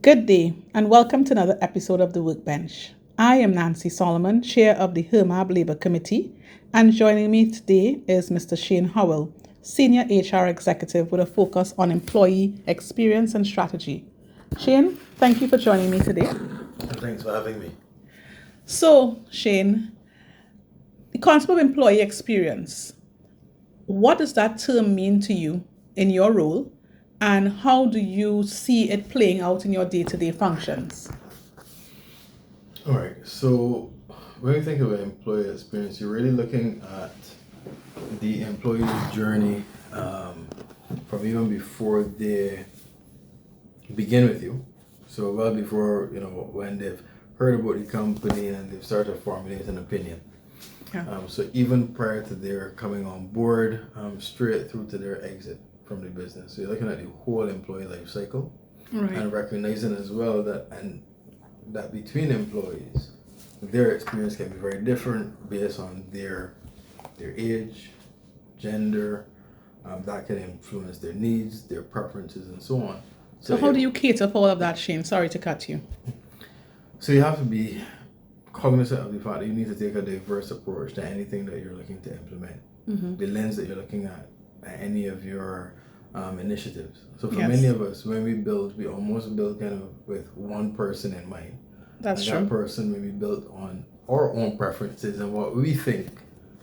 Good day, and welcome to another episode of the Workbench. I am Nancy Solomon, Chair of the HERMAB Labour Committee, and joining me today is Mr. Shane Howell, Senior HR Executive with a focus on employee experience and strategy. Shane, thank you for joining me today. Thanks for having me. So, Shane, the concept of employee experience, what does that term mean to you in your role, and how do you see it playing out in your day-to-day functions? All right, so when you think of an employee experience, you're really looking at the employee's journey from even before they begin with you. So well before, when they've heard about the company and they've started to formulate an opinion. Yeah. So even prior to their coming on board, straight through to their exit from the business. So you're looking at the whole employee life cycle. Right. And recognizing as well that between employees, their experience can be very different based on their age, gender. That can influence their needs, their preferences, and so on. So how do you cater for all of that, Shane? Sorry to cut you. So you have to be cognizant of the fact that you need to take a diverse approach to anything that you're looking to implement. Mm-hmm. The lens that you're looking at any of your initiatives. So for Yes. many of us, when we build, we almost build kind of with one person in mind. That's and true. That person may be built on our own preferences and what we think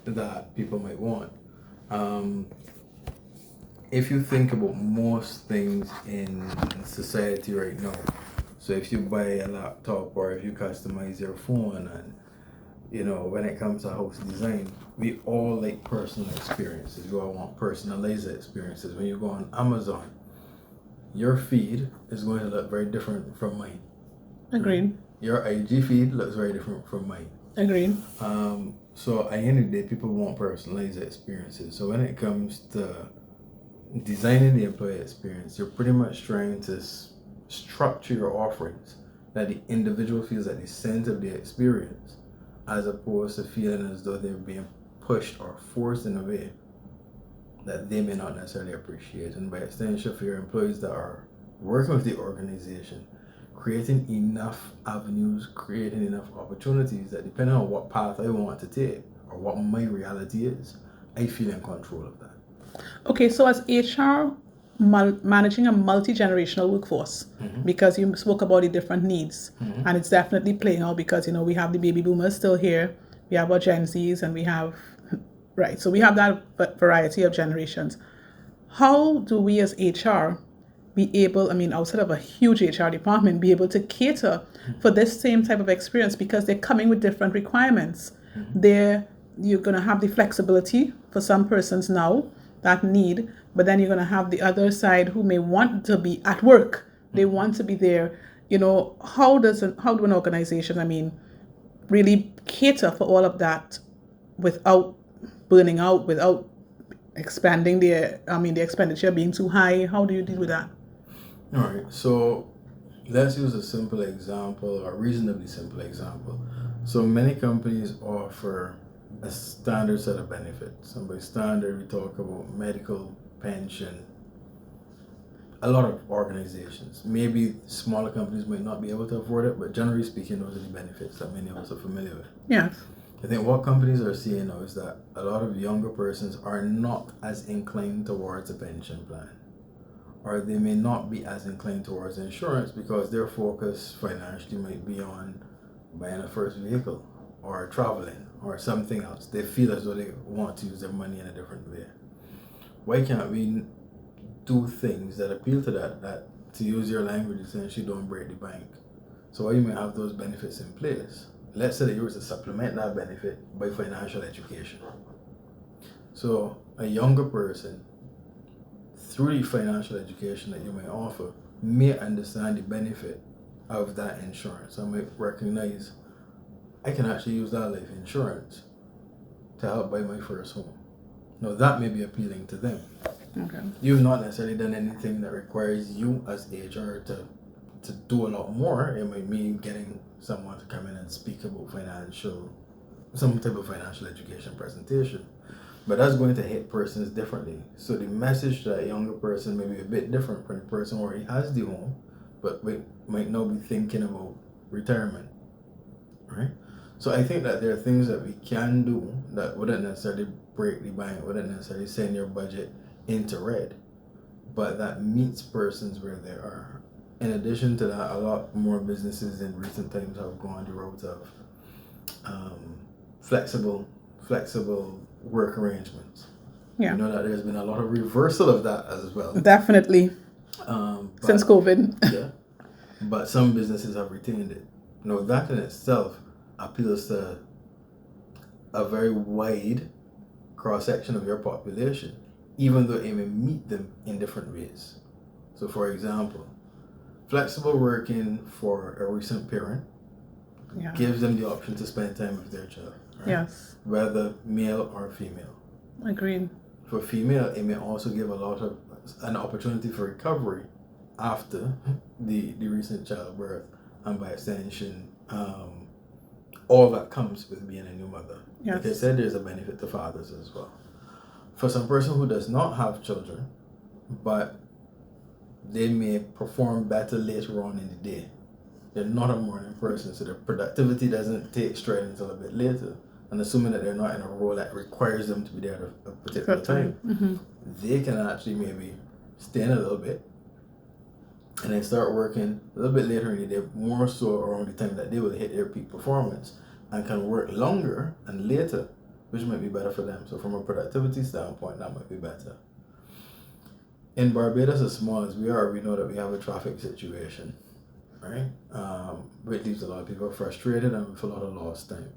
that people might want. If you think about most things in society right now, so if you buy a laptop or if you customize your phone, and when it comes to house design, we all like personal experiences. We all want personalized experiences. When you go on Amazon, your feed is going to look very different from mine. Agreed. Your IG feed looks very different from mine. Agreed. So at the end of the day, people want personalized experiences. So when it comes to designing the employee experience, you're pretty much trying to structure your offerings that the individual feels at the center of the experience, as opposed to feeling as though they're being pushed or forced in a way that they may not necessarily appreciate. And by extension, for your employees that are working with the organization, creating enough avenues, creating enough opportunities that depending on what path I want to take or what my reality is, I feel in control of that. Okay, so as HR managing a multi-generational workforce, because you spoke about the different needs, and it's definitely playing out because, we have the baby boomers still here, we have our Gen Zs, and we have, right, so we have that variety of generations. How do we as HR be able, outside of a huge HR department, be able to cater for this same type of experience because they're coming with different requirements? You're going to have the flexibility for some persons now that need, but then you're going to have the other side who may want to be at work. They want to be there. How do an organization, really cater for all of that without burning out, without expanding the expenditure being too high? How do you deal with that? All right, so let's use a simple example, or a reasonably simple example. So many companies offer a standard set of benefits. And by standard, we talk about medical, pension. A lot of organizations, maybe smaller companies might not be able to afford it, but generally speaking, those are the benefits that many of us are familiar with. Yes. I think what companies are seeing now is that a lot of younger persons are not as inclined towards a pension plan, or they may not be as inclined towards insurance because their focus financially might be on buying a first vehicle or traveling or something else. They feel as though they want to use their money in a different way. Why can't we do things that appeal to that to use your language, essentially don't break the bank? So while you may have those benefits in place, let's say that you were to supplement that benefit by financial education. So a younger person, through the financial education that you may offer, may understand the benefit of that insurance. I might recognize I can actually use that life insurance to help buy my first home. Now that may be appealing to them. Okay. You've not necessarily done anything that requires you as HR to do a lot more. It might mean getting someone to come in and speak about some type of financial education presentation. But that's going to hit persons differently. So the message to that younger person may be a bit different from the person who already has the home, but might not be thinking about retirement, right? So I think that there are things that we can do that wouldn't necessarily break the bank, wouldn't necessarily send your budget into red, but that meets persons where they are. In addition to that, a lot more businesses in recent times have gone the route of flexible work arrangements. Yeah. You know that there's been a lot of reversal of that as well. Definitely. Since COVID. Yeah. But some businesses have retained it. Now that in itself appeals to a very wide cross section of your population, even though it may meet them in different ways. So for example, flexible working for a recent parent gives them the option to spend time with their child. Right? Yes. Whether male or female. Agreed. For female, it may also give an opportunity for recovery after the recent childbirth, and by extension, all that comes with being a new mother. Yes. Like I said, there's a benefit to fathers as well. For some person who does not have children, but they may perform better later on in the day. They're not a morning person, so their productivity doesn't take straight until a bit later. And assuming that they're not in a role that requires them to be there at a particular time, they can actually maybe stay in a little bit and then start working a little bit later in the day, more so around the time that they will hit their peak performance, and can work longer and later, which might be better for them. So from a productivity standpoint, that might be better. In Barbados, as small as we are, we know that we have a traffic situation, right? Which leaves a lot of people frustrated and with a lot of lost time.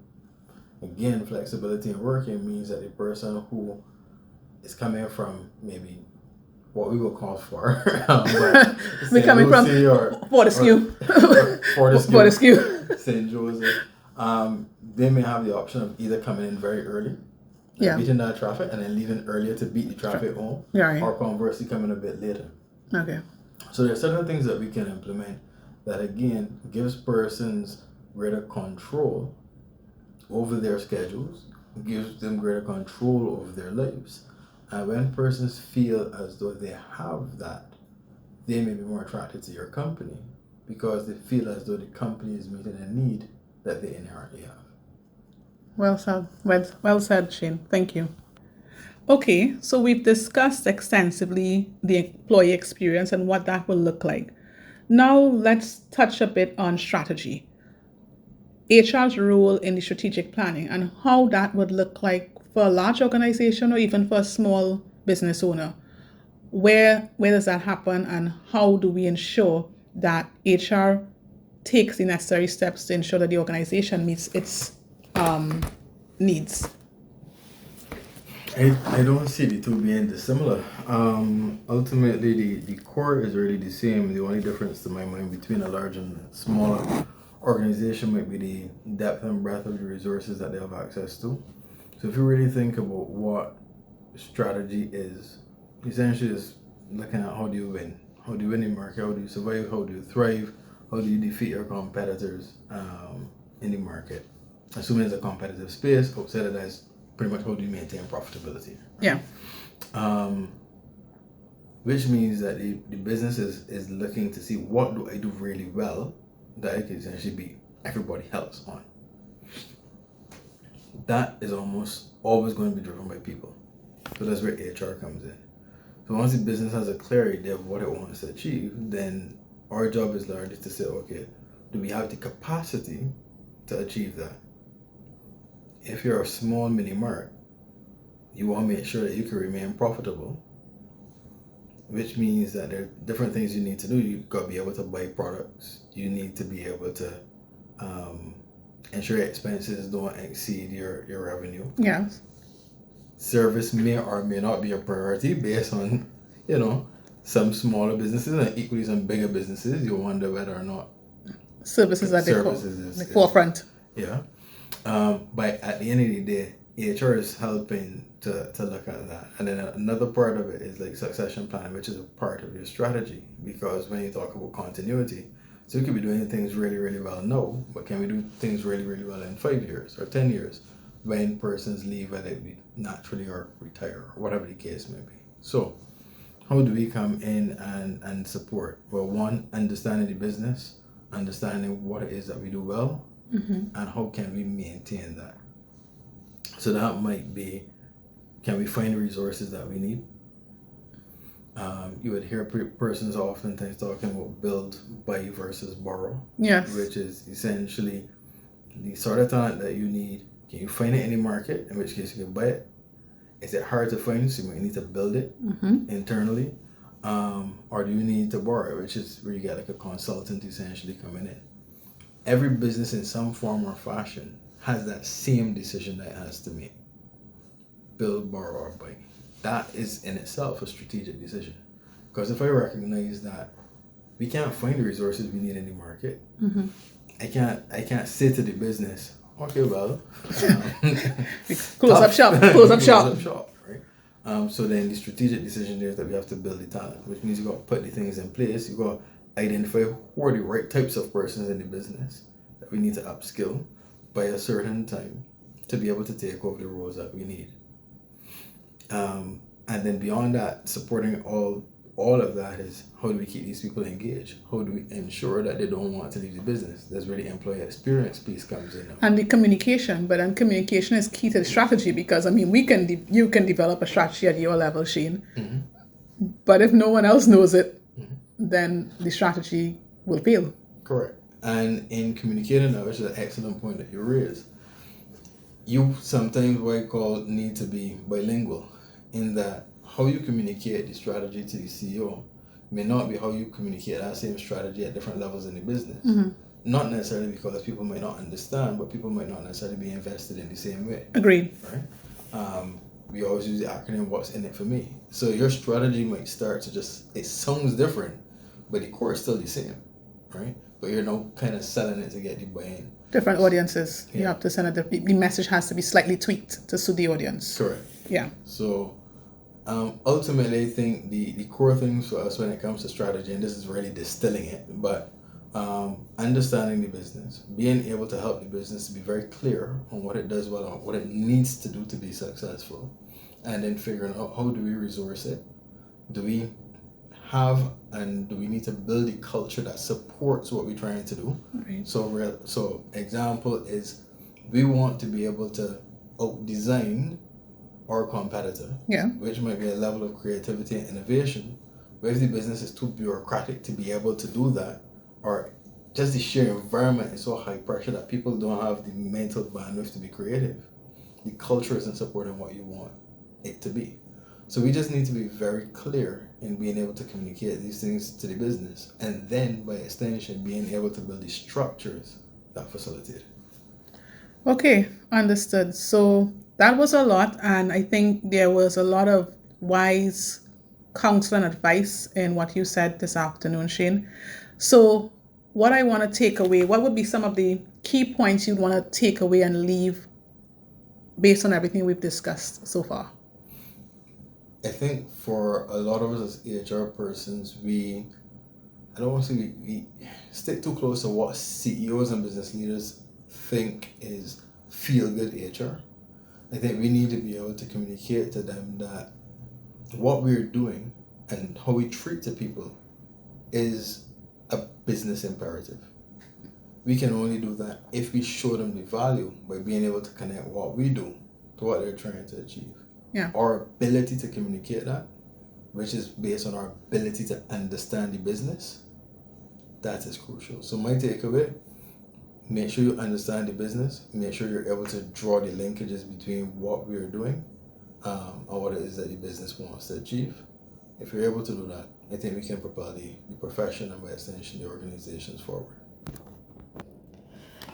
Again, flexibility in working means that the person who is coming from maybe what we will call far, we're coming from Fortescue, St. Joseph, they may have the option of either coming in very early, beating that traffic, and then leaving earlier to beat the traffic home, or conversely coming a bit later. Okay. So there are certain things that we can implement that again gives persons greater control over their schedules, gives them greater control over their lives. And when persons feel as though they have that, they may be more attracted to your company because they feel as though the company is meeting a need that they inherently have. Well said. Well said, Shane. Thank you. Okay, so we've discussed extensively the employee experience and what that will look like. Now let's touch a bit on strategy. HR's role in the strategic planning and how that would look like for a large organization or even for a small business owner. Where does that happen, and how do we ensure that HR takes the necessary steps to ensure that the organization meets its needs? I don't see the two being dissimilar. Ultimately, the core is really the same. The only difference to my mind between a large and smaller organization might be the depth and breadth of the resources that they have access to. So if you really think about what strategy is, essentially is looking at how do you win? How do you win in market? How do you survive? How do you thrive? How do you defeat your competitors in the market? Assuming it's a competitive space, outside of that is pretty much how do you maintain profitability? Yeah. Which means that the business is looking to see what do I do really well that I can essentially beat everybody else on. That is almost always going to be driven by people. So that's where HR comes in. So once the business has a clear idea of what it wants to achieve, then our job is largely to say, okay, do we have the capacity to achieve that? If you're a small mini mart, you want to make sure that you can remain profitable, which means that there are different things you need to do. You've got to be able to buy products. You need to be able to ensure your expenses don't exceed your revenue. Yes. Service may or may not be a priority based on, some smaller businesses and equally some bigger businesses. You wonder whether or not services are the forefront. Yeah. But at the end of the day, HR is helping to look at that. And then another part of it is like succession planning, which is a part of your strategy. Because when you talk about continuity, so we could be doing things really, really well now, but can we do things really, really well in 5 years or 10 years when persons leave, whether it be naturally or retire or whatever the case may be. So how do we come in and support? Well, one, understanding the business, understanding what it is that we do well, and how can we maintain that. So that might be, can we find the resources that we need? You would hear persons oftentimes talking about build, buy versus borrow. Yes. Which is essentially the sort of talent that you need. Can you find it in the market? In which case you can buy it. Is it hard to find? So you might need to build it internally. Or do you need to borrow it, which is where you get like a consultant essentially coming in. Every business in some form or fashion has that same decision that it has to make. Build, borrow, or buy. That is in itself a strategic decision. Because if I recognize that we can't find the resources we need in the market, I can't say to the business, okay, well, close up shop. Right? So then the strategic decision there is that we have to build the talent, which means you got to put the things in place. You got to identify who are the right types of persons in the business that we need to upskill by a certain time to be able to take over the roles that we need. And then beyond that, supporting all of that is how do we keep these people engaged? How do we ensure that they don't want to leave the business? That's where the employee experience piece comes in. And the communication, but then communication is key to the strategy because I mean you can develop a strategy at your level, Shane. But if no one else knows it, then the strategy will fail. Correct. And in communicating now, which is an excellent point that you raised, you sometimes what I call need to be bilingual in that how you communicate the strategy to the CEO may not be how you communicate that same strategy at different levels in the business. Not necessarily because people might not understand, but people might not necessarily be invested in the same way. Agreed. Right? We always use the acronym, what's in it for me. So your strategy might start to it sounds different, but the core is still the same, right? But you're now kind of selling it to get the buy-in. Different audiences. Yeah. You have to send it, the message has to be slightly tweaked to suit the audience. Correct. Yeah. So ultimately, I think the core things for us when it comes to strategy, and this is really distilling it, but understanding the business, being able to help the business to be very clear on what it does well, on what it needs to do to be successful, and then figuring out how do we resource it, do we have and do we need to build a culture that supports what we're trying to do. Right. So example is we want to be able to out-design our competitor, which might be a level of creativity and innovation. But if the business is too bureaucratic to be able to do that, or just the sheer environment is so high pressure that people don't have the mental bandwidth to be creative, the culture isn't supporting what you want it to be. So we just need to be very clear in being able to communicate these things to the business, and then by extension being able to build the structures that facilitate it. Okay, understood. So that was a lot, and I think there was a lot of wise counsel and advice in what you said this afternoon, Shane. So what I want to take away, what would be some of the key points you'd want to take away and leave based on everything we've discussed so far? I think for a lot of us as HR persons, I don't want to say we stick too close to what CEOs and business leaders think is feel-good HR. I think we need to be able to communicate to them that what we're doing and how we treat the people is a business imperative. We can only do that if we show them the value by being able to connect what we do to what they're trying to achieve. Yeah. Our ability to communicate that, which is based on our ability to understand the business, that is crucial. So my takeaway, make sure you understand the business, make sure you're able to draw the linkages between what we're doing and what it is that the business wants to achieve. If you're able to do that, I think we can propel the profession and by extension the organizations forward.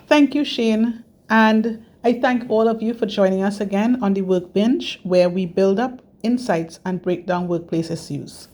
Thank you, Shane. And I thank all of you for joining us again on the Workbench, where we build up insights and break down workplace issues.